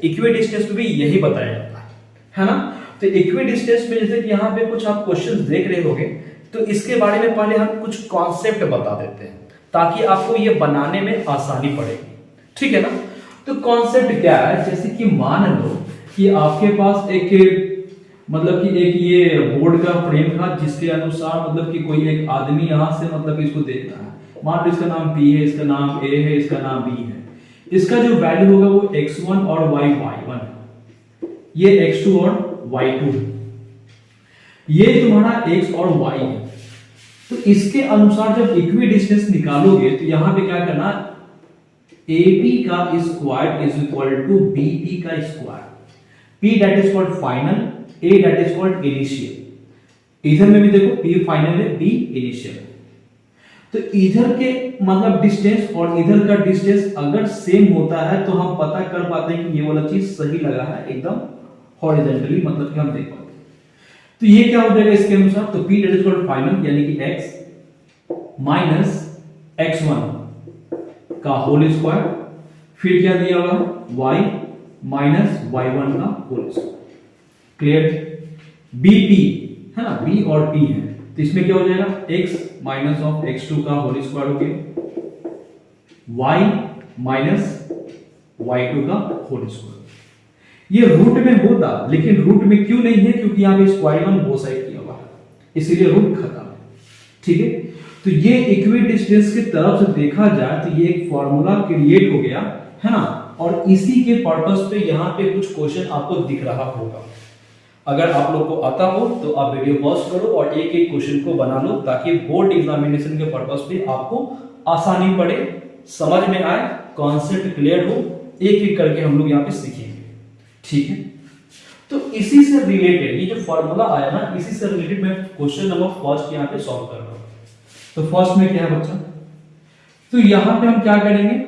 Equi distance में भी यही बताया जाता है ना। तो इक्वी डिस्टेंस में जैसे कि यहाँ पे कुछ आप क्वेश्चन देख रहे होंगे, तो इसके बारे में पहले हम कुछ कॉन्सेप्ट बता देते हैं ताकि आपको ये बनाने में आसानी पड़ेगी, ठीक है ना। तो कॉन्सेप्ट क्या है, जैसे कि मान लो कि आपके पास एक मतलब कि एक ये बोर्ड का फ्रेम था जिसके अनुसार मतलब कि कोई एक आदमी यहां से मतलब इसको देख रहा है। मान लो इसका नाम P है, इसका नाम A है, इसका नाम B है। इसका जो वैल्यू होगा वो x1 और y1, ये x2 और y2, ये तुम्हारा x और y है। तो इसके अनुसार जब इक्वी डिस्टेंस निकालोगे तो यहां पे क्या करना, AB का square is equal to BP का square, P that is called final, A that is called initial. इधर में भी देखो P फाइनल है, B इनिशियल। तो इधर के मतलब डिस्टेंस और इधर का डिस्टेंस अगर सेम होता है तो हम पता कर पाते हैं कि ये वाला चीज सही लगा है एकदम हॉरिजॉन्टली, मतलब कि हम देख पाते हैं। तो ये क्या हो जाएगा इसके अनुसार, तो P that is called final यानी कि x माइनस x1 का होल स्क्वायर, फिर क्या दिया होगा y माइनस y1 का होल स्क्वायर। क्लियर। BP है ना, B और P है, तो इसमें क्या हो जाएगा x माइनस ऑफ x2 का होल स्क्वायर हो गया, y माइनस y2 का होल स्क्वायर। ये रूट में होता, लेकिन रूट में क्यों नहीं है, क्योंकि यहां पे स्क्वायर वन दो साइड किया हुआ है, इसीलिए रूट खत्म है, ठीक है। तो ये इक्वी डिस्टेंस की तरफ से देखा जाए तो ये एक फॉर्मूला क्रिएट हो गया है ना, और इसी के पर्पस पे यहां पे कुछ क्वेश्चन आपको दिख रहा होगा। अगर आप लोग को आता हो तो आप वीडियो पॉज करो और एक एक क्वेश्चन को बना लो ताकि बोर्ड एग्जामिनेशन के पर्पस पे आपको आसानी पड़े, समझ में आए, कॉन्सेप्ट क्लियर हो, एक एक करके हम लोग यहाँ पे सीखेंगे, ठीक है। तो इसी से रिलेटेड ये जो फॉर्मूला आया ना, इसी से रिलेटेड मैं क्वेश्चन नंबर फर्स्ट यहाँ पे सॉल्व कर रहा हूँ। तो फर्स्ट में क्या है बच्चा, तो यहाँ पे हम क्या करेंगे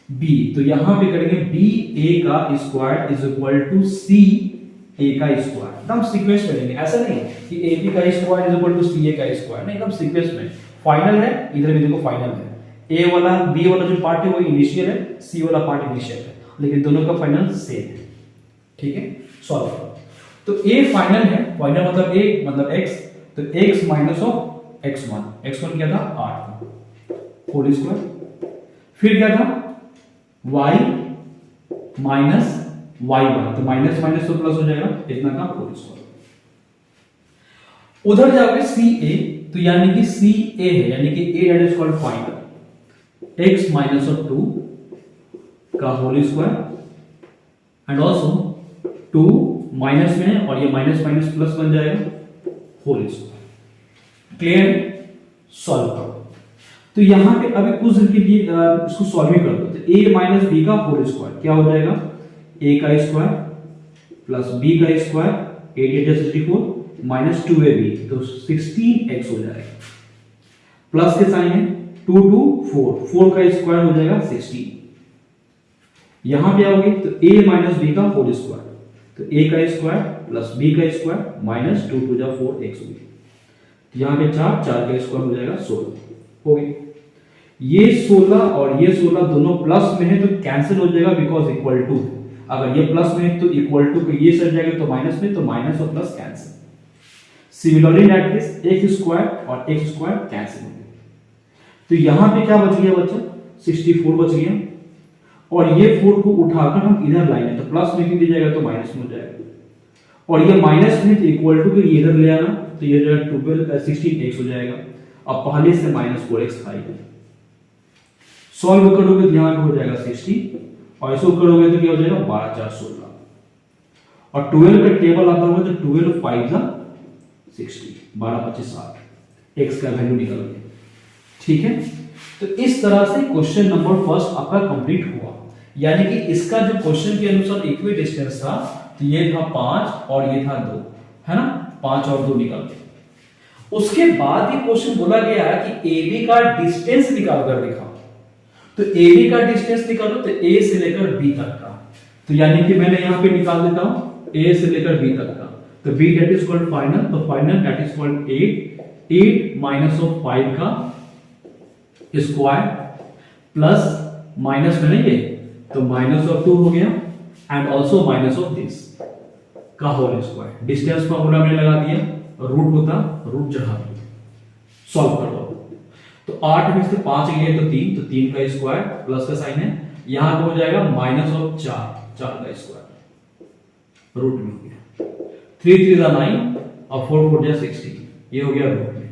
B, तो यहाँ पे करेंगे BA का square is equal to CA का स्क्वायर, एकदम सीक्वेंस में लेंगे, ऐसा नहीं कि AB का square is equal to CA का स्क्वायर, नहीं, एकदम सीक्वेंस में। फाइनल है, इधर भी देखो फाइनल है, A वाला B वाला जो पार्ट है वो इनिशियल है, C वाला पार्ट इनिशियल है, लेकिन दोनों का फाइनल सेम है, ठीक है। सॉल्व करो। तो A फाइनल है, फाइनल मतलब A मतलब x, तो x माइनस ऑफ x1 क्या था 8 होल स्क्वायर, फिर क्या था y माइनस y1, तो माइनस माइनस तो प्लस हो जाएगा, इतना का होल स्क्वायर। उधर जाओगे CA, तो यानी कि CA है, यानी कि A that is called final, x minus of 2 का whole square and also 2 minus में है और ये माइनस माइनस प्लस बन जाएगा होल स्क्वायर। क्लियर। सॉल्व करो। तो यहां पे अभी कुछ के लिए इसको सॉल्व ही कर दो, तो a माइनस बी का होल स्क्वायर क्या हो जाएगा, a का स्क्वायर प्लस b का स्क्वायर, 8 × 64 माइनस 2ab, तो 16x हो जाएगा, प्लस के साइन है 2 2 4 का स्क्वायर हो जाएगा 16। यहां पे आओगे तो a माइनस b का होल स्क्वायर, तो a का स्क्वायर प्लस b का स्क्वायर माइनस 2 2 4x हो गया, यहां पे 4 का स्क्वायर हो जाएगा 16 हो गया। ये 16 और ये 16 दोनों प्लस में है तो कैंसिल हो जाएगा बिकॉज इक्वल टू है, अगर ये प्लस में है तो इक्वल टू को ये सट जाएगा तो माइनस में, तो माइनस और plus cancel. Similarly that is x square और x स्क्वायर कैंसिल हो गया, तो यहां पे क्या बच गया बच्चा 64 बच गया, और ये 4 को उठाकर हम इधर लाएंगे तो प्लस में क्यों जाएगा तो माइनस में हो जाएगा, और ये माइनस में तो इक्वल टू को इधर ले आना तो ये जो 16x हो जाएगा, अब पहले से माइनस 4x आएगा। सॉल्व करोगे तो यहां पे हो जाएगा 60 और इसको करोगे तो क्या हो जाएगा 12 4 16, और 12 का टेबल आता होगा तो 12 5 जा 60, 12 25 60, x का वैल्यू निकल गया, ठीक है। तो इस तरह से क्वेश्चन नंबर फर्स्ट आपका कंप्लीट हुआ, यानी कि इसका जो क्वेश्चन के अनुसार इक्वी डिस्टेंस था तो ये था 5 और ये था 2, है ना, 5 और 2 निकल गए। उसके बाद ये क्वेश्चन बोला गया है कि AB का डिस्टेंस निकाल कर दिखाओ, तो AB का डिस्टेंस निकालो तो A से लेकर B तक का, तो यानी कि मैंने यहां पे निकाल देता हूं A से लेकर B तक का, तो B that is called final, तो final that is called 8 minus of 5 का स्क्वायर प्लस माइनस में नहीं है तो माइनस ऑफ 2 हो गया and also minus of this का होल स्क्वायर। डिस्टेंस फॉर्मूला मैंने लगा दिया, रूट होता रूट चढ़ा दिया, सॉल्व कर दो। तो 8 में से 5 गए तो 3, तो 3 का स्क्वायर प्लस का साइन है, यहां पे हो जाएगा माइनस ऑफ 4 का स्क्वायर रूट में हो गया। 3 3 9 और 4 4 16, ये हो गया रूट में।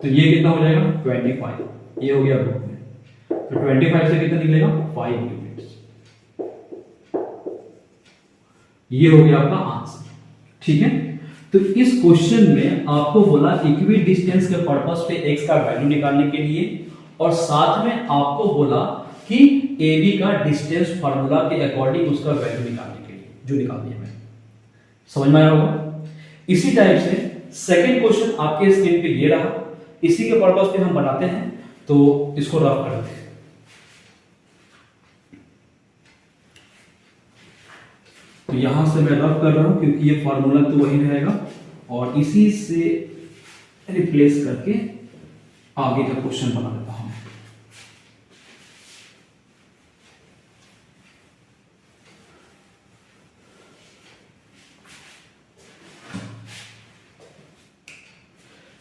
तो ये कितना हो जाएगा 25, ये हो गया रूट में। तो 25 से कितना निकलेगा 5 यूनिट्स। ये हो गया आपका आंसर। ठीक है, तो इस क्वेश्चन में आपको बोला इक्वी डिस्टेंस के पर्पस पे x का वैल्यू निकालने के लिए, और साथ में आपको बोला कि AB का डिस्टेंस फार्मूला के अकॉर्डिंग उसका वैल्यू निकालने के लिए, जो निकाल दिया मैंने। समझ में आया होगा। इसी टाइप से सेकंड क्वेश्चन आपके स्क्रीन पे ये रहा, इसी के पर्पस पे हम बनाते हैं, तो इसको रफ करते हैं। तो यहां से मैं रफ कर रहा हूं क्योंकि ये फॉर्मूला तो वही रहेगा, और इसी से रिप्लेस करके आगे का क्वेश्चन बना देता हूं।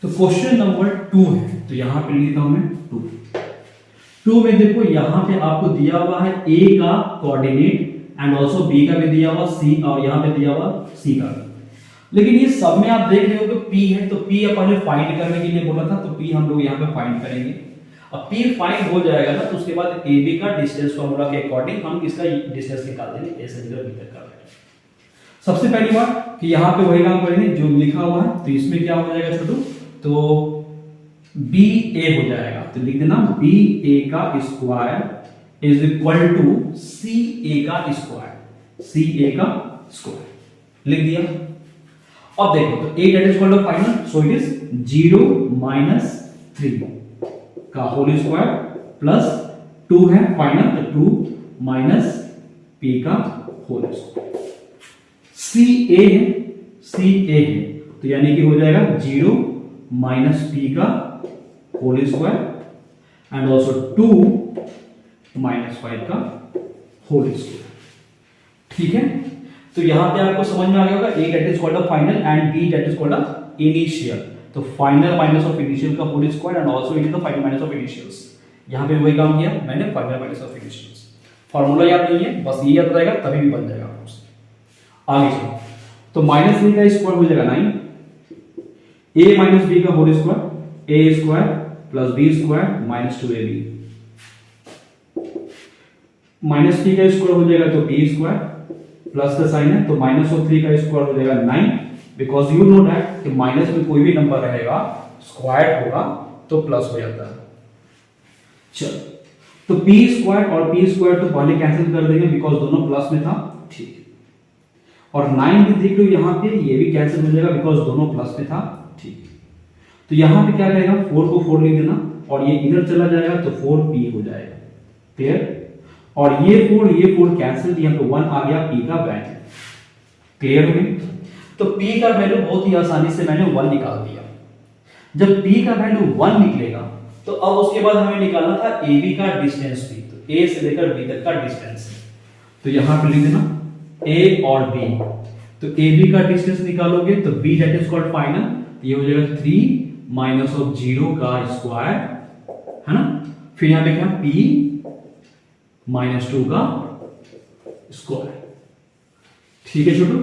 तो क्वेश्चन नंबर 2 है, तो यहां पे लिखता हूं मैं 2 में देखो यहां पे आपको दिया हुआ है A का कोऑर्डिनेट एंड ऑल्सो B का भी दिया हुआ, C और यहां पे दिया हुआ C का भी। लेकिन ये सब में आप देख रहे हो कि P है, तो P अपन ने फाइंड करने के लिए बोला था, तो P हम लोग यहां पे फाइंड करेंगे। अब P फाइंड हो जाएगा ना, तो उसके बाद AB का डिस्टेंस फार्मूला के अकॉर्डिंग हम इसका डिस्टेंस निकाल देंगे, ऐसे निकल भीतर का। सबसे पहली बात कि यहां पे वही काम करेंगे जो लिखा हुआ है, तो इसमें क्या हो जाएगा छोटू, तो BA हो जाएगा, तो लिख देना BA का square is equal to CA का स्क्वायर, CA का स्क्वायर लिख दिया। अब देखो तो A that is called a final, so it is 0 minus 3 का होल स्क्वायर प्लस 2 है फाइनल, तो 2 माइनस P का होल स्क्वायर। CA है, CA है, तो यानी कि हो जाएगा 0 माइनस P का whole square and also 2 minus 5 का होल स्क्वायर। ठीक है, तो यहां पे आपको समझ में आ गया होगा A that is called a final and B that is called a initial, तो फाइनल माइनस ऑफ इनिशियल का whole square and also it is the final minus of initials. यहां पे वही काम किया मैंने, final minus of initials. Formula याद नहीं है, बस ये याद रहेगा तभी भी बन जाएगा आपसे। आगे चलो, तो माइनस 3 का स्क्वायर हो जाएगा 9, A माइनस B का whole square, A square plus B square minus 2AB, minus 3 का स्क्वायर हो जाएगा तो B स्क्वायर प्लस का साइन है, तो माइनस ऑफ 3 का स्क्वायर हो जाएगा 9, बिकॉज यू नो दैट कि माइनस में कोई भी नंबर रहेगा स्क्वायर होगा तो प्लस हो जाता है। चलो, तो P स्क्वायर और P स्क्वायर तो पहले कैंसिल कर देंगे बिकॉज दोनों प्लस में था। ठीक है, और 9 भी देख लो यहां पे, ये भी कैंसिल हो जाएगा बिकॉज दोनों प्लस में था। ठीक है, तो यहां पे क्या रहेगा, 4 को 4 लिख देना और ये इधर चला जाएगा तो 4P हो जाएगा। क्लियर, और ये 4 कैंसिल, यहां पे 1 आ गया P का वैल्यू। क्लियर हो गया, तो P का वैल्यू बहुत ही आसानी से मैंने 1 निकाल दिया। जब P का वैल्यू 1 निकलेगा तो अब उसके बाद हमें निकालना था AB का डिस्टेंस भी, तो A से लेकर B तक का डिस्टेंस, तो यहां पे लिख देना A और B। तो AB का डिस्टेंस निकालोगे तो B that is called final, ये हो जाएगा 3 माइनस ऑफ 0 का स्क्वायर, है ना, फिर यहां पे क्या P माइनस 2 का स्क्वायर। ठीक है छोटू,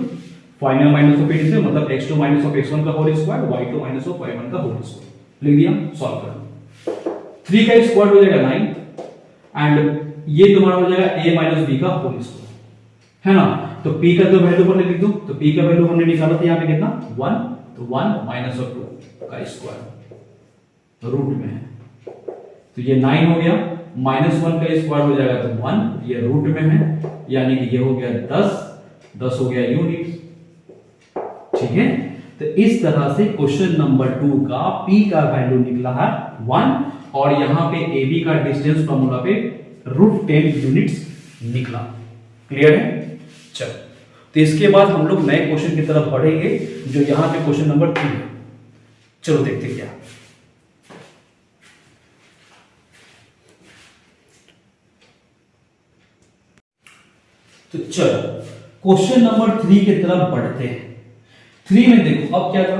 फाइनल माइनस ऑफ इट से मतलब x2 माइनस ऑफ x1 का whole square, y2 minus of y1 का होल स्क्वायर लिख दिया। सॉल्व करो, 3 का स्क्वायर हो जाएगा 9 एंड ये तुम्हारा हो जाएगा a माइनस b का होल स्क्वायर, है ना। तो p का तो वैल्यू पर लिख दो, तो p का वैल्यू हमने निकाला था यहां पे कितना 1, तो 1 माइनस ऑफ 2 का स्क्वायर रूट में है, तो ये 9 हो गया, माइनस 1 का स्क्वायर हो जाएगा तो 1, ये रूट में है, यानी कि ये हो गया 10 हो गया यूनिट। ठीक है, तो इस तरह से क्वेश्चन नंबर 2 का P का वैल्यू निकला है 1 और यहां पे AB का डिस्टेंस फार्मूला पे √10 यूनिट्स निकला। क्लियर है, चलो, तो इसके बाद हम लोग नए क्वेश्चन की तरफ बढ़ेंगे जो यहां पे क्वेश्चन नंबर 3 है। चलो देखते क्या। तो चलो क्वेश्चन नंबर 3 की तरफ बढ़ते हैं। 3 में देखो अब क्या था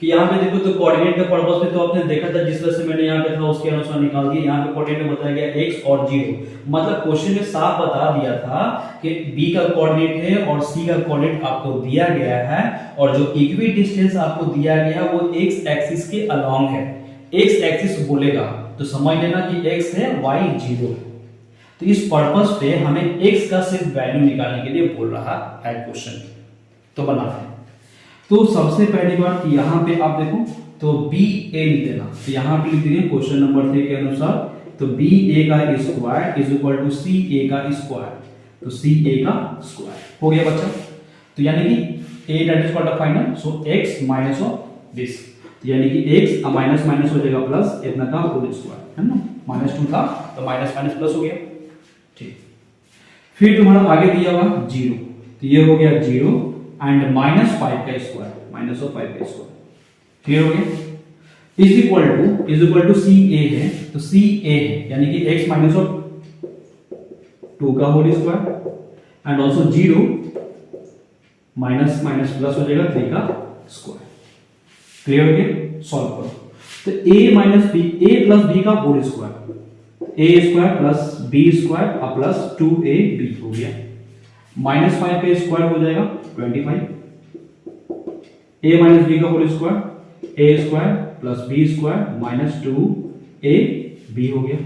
कि यहाँ पे देखो तो कोऑर्डिनेट का पर्पस में तो आपने देखा था, जिस तरह से मैंने यहाँ पे था उसके अनुसार निकाल दिया। यहाँ पे कोऑर्डिनेट में बताया गया x और 0, मतलब क्वेश्चन में साफ बता दिया था कि b का कोऑर्डिनेट है और c का कोऑर्डिनेट आपको दिया गया है, और जो इक्वी डिस्टेंस आपको दिया गया है वो x एक्सिस के अलोंग है। x एक्सिस बोलेगा तो समझ लेना कि x है, y 0 है। तो इस पर्पस पे हमें x का सिर्फ वैल्यू निकालने के लिए बोल रहा है क्वेश्चन। तो बनाते हैं। तो सबसे पहली बात यहाँ पे आप देखो तो बी ए लिख देना। तो यहाँ पे लिख देंगे क्वेश्चन नंबर 3 के अनुसार, तो बी ए का स्क्वायर इज इक्वल टू सी ए का स्क्वायर। तो सी ए का स्क्वायर हो गया बच्चा। तो यानी कि a that is called the final, so x minus of this, तो यानी कि x माइनस माइनस हो जाएगा प्लस, इतना का होल स्क्वायर है ना, -2 था तो माइनस माइनस प्लस हो गया। ठीक, फिर तुम्हारा आगे दिया हुआ 0, तो ये हो गया 0 एंड -5 का स्क्वायर, माइनस ऑफ 5 का स्क्वायर, क्लियर हो गया। इज इक्वल टू सी ए है, तो सी ए है यानी कि x माइनस ऑफ 2 का whole square and also 0 minus minus plus हो जाएगा 3 का स्क्वायर, क्लियर हो गया। सॉल्व करो तो a minus B, a plus B का whole square, a square plus B square और प्लस 2ab हो गया, -5 का स्क्वायर हो जाएगा 25, a माइनस बी का whole square, a square plus B square minus 2ab हो गया।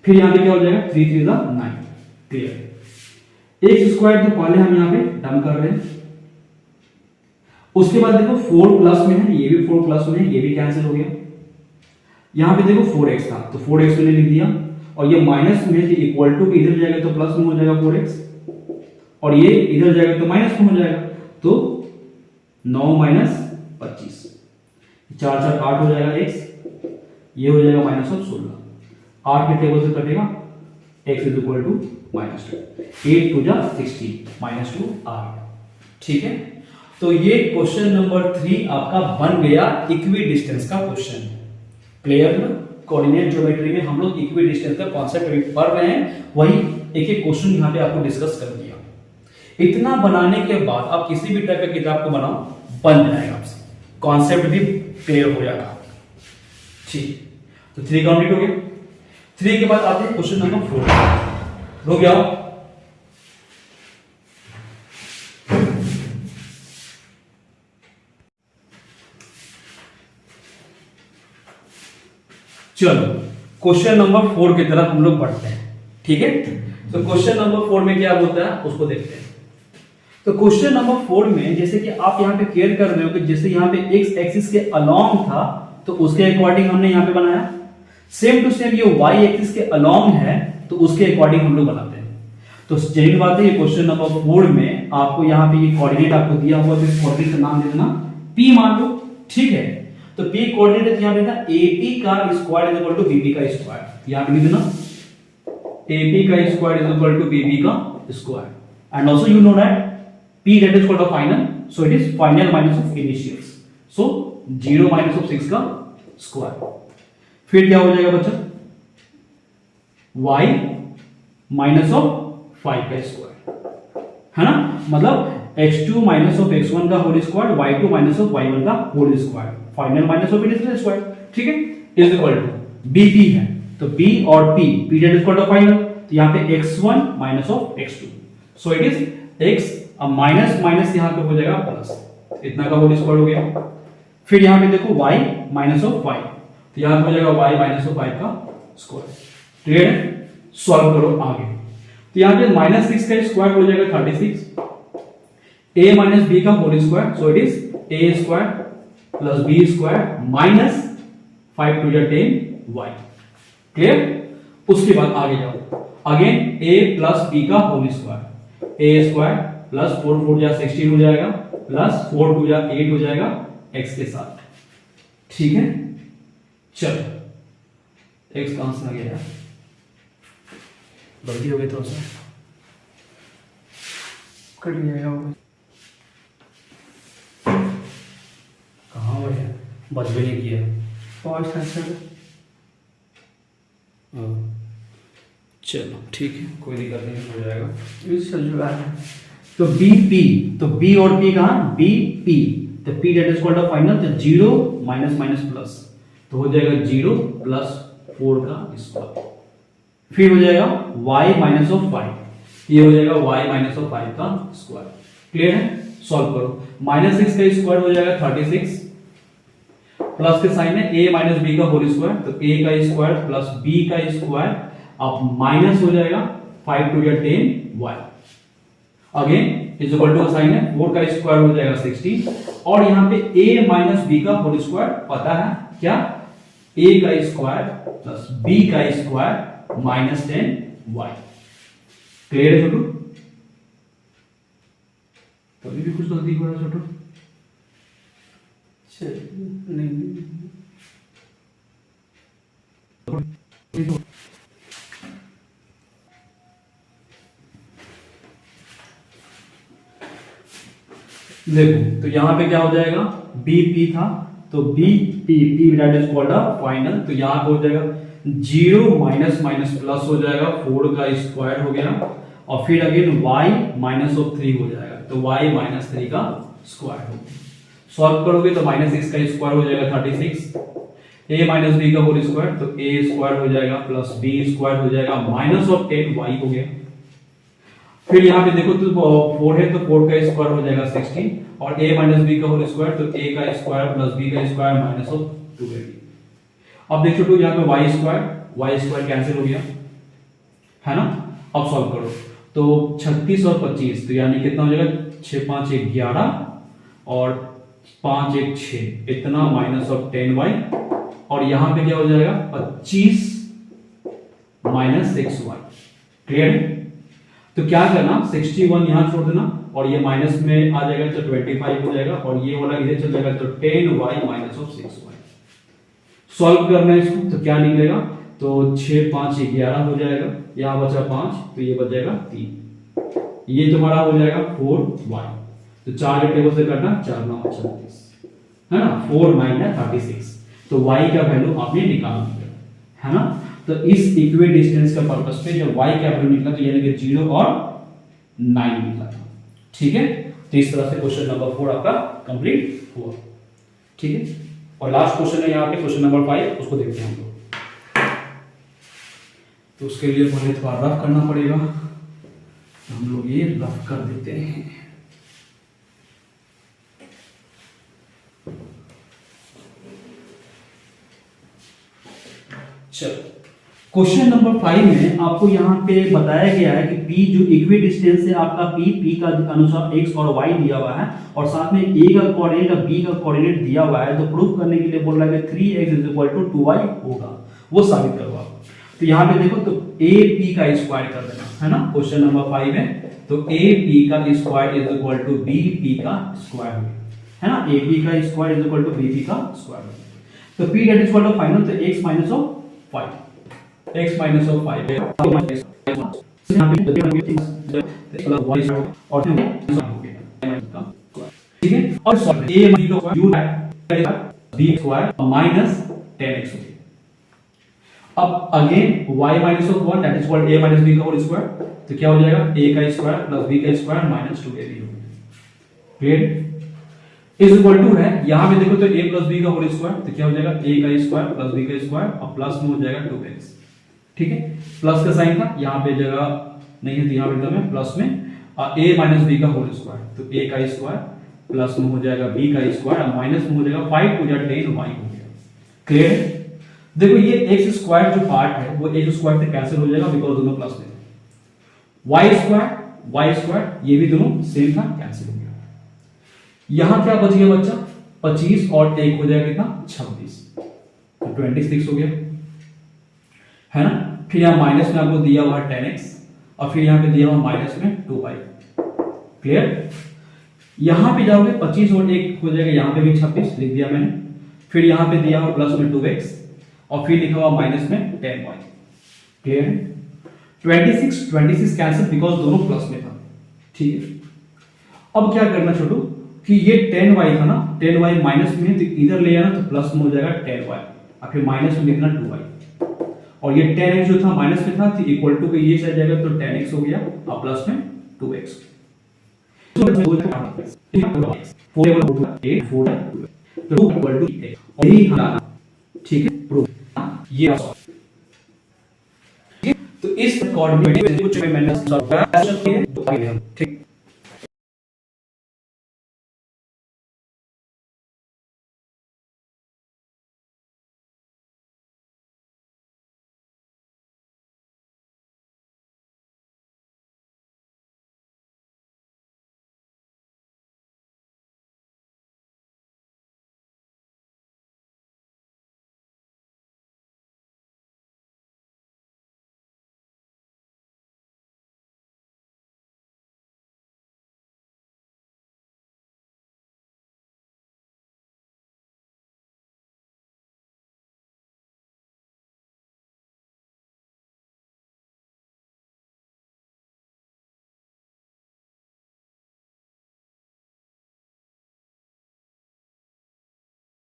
फिर यहां पे क्या हो जाएगा 3 3 9, क्लियर। x स्क्वायर तो पहले हम यहां पे डन कर रहे हैं। उसके बाद देखो 4 प्लस में है, ये भी 4 प्लस में है, ये भी कैंसिल हो गया। यहां पे देखो 4x था तो 4x मैंने लिख दिया, और ये माइनस में तो इक्वल टू इधर जाएगा तो प्लस में हो जाएगा 4x, और ये इधर जाएगा तो माइनस में हो जाएगा, तो 9 माइनस 25, 4 4 8 हो जाएगा x, ये हो जाएगा माइनस ऑफ 16, 8 के टेबल से कटेगा x इज इक्वल टू -2, 8 2 जा 16 -2 8, ठीक है। तो ये क्वेश्चन नंबर 3 आपका बन गया इक्वी डिस्टेंस का क्वेश्चन, क्लियर ना। कोऑर्डिनेट ज्योमेट्री में हम लोग इक्वी डिस्टेंस का कॉन्सेप्ट पढ़ रहे हैं, वही एक एक क्वेश्चन यहाँ पे आपको डिस्कस कर दिया। इतना बनाने के बाद आप किसी भी टाइप का किताब को बनाओ, बन जाएगा आपसे, कॉन्सेप्ट भी क्लियर हो जाएगा। ठीक, तो 3 कंप्लीट हो गया। 3 के बाद आते हैं क्वेश्चन नंबर 4। रुक जाओ, चलो क्वेश्चन नंबर 4 की तरफ हम लोग बढ़ते हैं, ठीक है। तो क्वेश्चन नंबर 4 में क्या बोलता है उसको देखते हैं। तो क्वेश्चन नंबर 4 में जैसे कि आप यहाँ पे केयर कर रहे हो कि जैसे यहाँ पे x एक्सिस के अलोंग था तो उसके अकॉर्डिंग हमने यहाँ पे बनाया, सेम टू सेम ये y एक्सिस के अलोंग है तो उसके अकॉर्डिंग हम लोग बनाते हैं। तो जाहिर बात है ये क्वेश्चन नंबर 4 में आपको यहाँ पे ये कोऑर्डिनेट आपको दिया हुआ, तो इस कोऑर्डिनेट का नाम दे देना p मान लो, ठीक है। तो p कोऑर्डिनेट यहां पे ना AP का square is equal to BB का स्क्वायर, यहां पे लिख देना AP का square is equal to BB का square, and also you know that P that is called a final, so it is final minus of initials, so 0 minus of 6 का square. फिर क्या हो जाएगा बच्चा y माइनस ऑफ 5 का square, है ना, मतलब x2 माइनस ऑफ x1 का whole square, y2 minus of y1 का whole square, final minus of initial square, ठीक है, इज इक्वल टू bp है, तो b और p that is called the final, तो यहां पे x1 minus of x2, so it is x, अब माइनस माइनस यहां पे हो जाएगा प्लस, इतना का होल स्क्वायर हो गया। फिर यहां पे देखो y माइनस ऑफ 5, तो यहां पे हो जाएगा y माइनस ऑफ 5 का स्क्वायर, क्लियर है। सॉल्व करो आगे, तो यहां पे -6 का स्क्वायर हो जाएगा 36, a माइनस b का whole square, so it is a square plus b square minus 5 to 10 y, clear. उसके बाद आगे जाओ, अगेन a प्लस b का whole square, a square plus 4 4 जा 16 हो जाएगा, प्लस 4 2 जा 8 हो जाएगा x के साथ, ठीक है। चलो x कहां से आ गया यार, गलती हो गई थोड़ा सा, कट गया कहाँ हो गया, बच भी नहीं किया। चलो ठीक है, कोई दिक्कत नहीं, हो जाएगा। तो बी पी, तो बी और पी कहाँ, बी पी, तो P that is called a final, तो 0 माइनस माइनस प्लस, तो हो जाएगा 0 प्लस 4 का स्क्वायर, फिर हो जाएगा y माइनस ऑफ 5, ये हो जाएगा y माइनस ऑफ 5 का स्क्वायर। क्लियर है? सॉल्व करो। माइनस 6 का स्क्वायर हो जाएगा 36, प्लस के साइन है a माइनस बी का होल स्क्वायर, तो a का स्क्वायर प्लस b का स्क्वायर, अब माइनस हो जाएगा 5 to 10 y, again is equal to sign है 4 का स्क्वायर हो जाएगा 60, और यहाँ पे a माइनस बी का होल स्क्वायर पता है क्या, a का स्क्वायर प्लस b का स्क्वायर माइनस 10y। क्लियर है छोटू? तो अभी भी कुछ गलती हो रहा है छोटू? नहीं देखो, तो यहाँ पे क्या हो जाएगा, बी पी था, तो B P, P that is called a final, तो यहाँ पे हो जाएगा 0 माइनस माइनस प्लस हो जाएगा 4 का स्क्वायर हो गया, और फिर अगेन y माइनस ऑफ 3 हो जाएगा, तो y माइनस 3 का स्क्वायर हो गया। सॉल्व करोगे तो माइनस 6 का स्क्वायर हो जाएगा 36, a माइनस बी का होल स्क्वायर, तो a स्क्वायर हो जाएगा प्लस b स्क्वायर हो जाएगा माइनस ऑफ 10 y हो गया। फिर यहाँ पे देखो तो 4 है, तो 4 का स्क्वायर हो जाएगा 60, और a माइनस बी का होल स्क्वायर, तो a का स्क्वायर प्लस b का स्क्वायर माइनस ऑफ 2ab। अब देखो तो यहाँ पे y स्क्वायर कैंसिल हो गया है ना। अब सॉल्व करो तो 36 और 25, तो यानी कितना हो जाएगा, 6 5 1 11 और 5 1 6, इतना माइनस ऑफ 10y, और यहाँ पे क्या हो जाएगा 25 माइनस 6y। क्लियर है? तो क्या करना, 61 यहाँ छोड़ देना, और ये माइनस में आ जाएगा तो 25 हो जाएगा, और ये वाला इधर चल जाएगा तो 10y minus of 6y। Solve करना है इसको, तो क्या निकलेगा, तो 6 5 11 हो जाएगा, यहाँ बचा 5, तो ये बच जाएगा 3, ये तुम्हारा हो जाएगा 4y, तो 4 के टेबल से करना 4 9 36 है ना, 4 9 36, तो y का वैल्यू आपने निकाल दिया है ना। तो इस इक्वी डिस्टेंस का पर्पस पे जो y का वैल्यू निकला, तो यानी कि 0 और 9 निकला था। ठीक है, तो इस तरह से क्वेश्चन नंबर 4 आपका कंप्लीट हुआ। ठीक है, और लास्ट क्वेश्चन है यहाँ पे क्वेश्चन नंबर 5, उसको देखते हैं हम लोग। तो उसके लिए पहले थोड़ा रफ करना पड़ेगा, तो हम लोग ये रफ कर देते हैं। चलो, क्वेश्चन नंबर 5 में आपको यहाँ पे बताया गया है कि P जो इक्वी डिस्टेंस है आपका P का अनुसार x और y दिया हुआ है, और साथ में a का कोऑर्डिनेट और b का कोऑर्डिनेट दिया हुआ है, तो प्रूफ करने के लिए बोल रहा है कि 3x = 2y होगा, वो साबित करो आप। तो यहाँ पे देखो, तो a p का स्क्वायर कर देना है ना, क्वेश्चन नंबर 5 है, तो a p का स्क्वायर = b p का स्क्वायर है ना, a p का स्क्वायर = b p का स्क्वायर। तो p that is equal to final, तो x minus of 5, x minus of 5 है, और ठीक है, और सॉल्व a b को u b square minus 10x हो गया। अब again y minus of 1 that is equal a minus b का होल स्क्वायर, तो क्या हो जाएगा, a का स्क्वायर प्लस b का स्क्वायर माइनस 2ab हो गया। क्लियर? इज इक्वल टू है, यहां पे देखो तो a प्लस b का होल स्क्वायर, तो क्या हो जाएगा, a का स्क्वायर प्लस b का स्क्वायर, और प्लस में हो जाएगा 2x। ठीक है, प्लस का साइन था, यहां पे जगह नहीं है, तो यहां पे एकदम है प्लस में a माइनस b का होल स्क्वायर, तो a का स्क्वायर प्लस में हो जाएगा b का स्क्वायर, और माइनस में हो जाएगा 5 टू 10y हो गया। क्लियर है? देखो ये x स्क्वायर जो पार्ट है वो x स्क्वायर से कैंसिल हो जाएगा, बिकॉज़ दोनों प्लस में y स्क्वायर ये भी दोनों सेम था, कैंसिल हो गया। यहां क्या बच गया बच्चा, 25 और 1 हो जाएगा कितना, 26, तो 26 हो गया है ना। फिर यहां माइनस में आपको दिया हुआ है 10x, और फिर यहां पे दिया हुआ माइनस में 2y। क्लियर? यहां पे जाओगे 25 और 1 हो जाएगा, यहां पे भी 26 लिख दिया मैंने, फिर यहां पे दिया हुआ प्लस में 2x, और फिर लिखा हुआ माइनस में 10y। क्लियर है? 26 कैंसिल, बिकॉज दोनों प्लस में था। ठीक है, अब क्या करना छोटू, कि ये 10y था ना, 10y माइनस में है, तो इधर ले आना, तो प्लस में हो जाएगा 10y, और फिर माइनस में लिखना 2y, और ये 10x जो था माइनस में था तो इक्वल टू ये साइड जाएगा तो 10x हो गया और प्लस में 2x। तो 2 इक्वल टू 8 और यही हटाना, ठीक है, प्रूफ ये। तो इस कोऑर्डिनेट में कुछ मैंने सॉल्व किया, ठीक।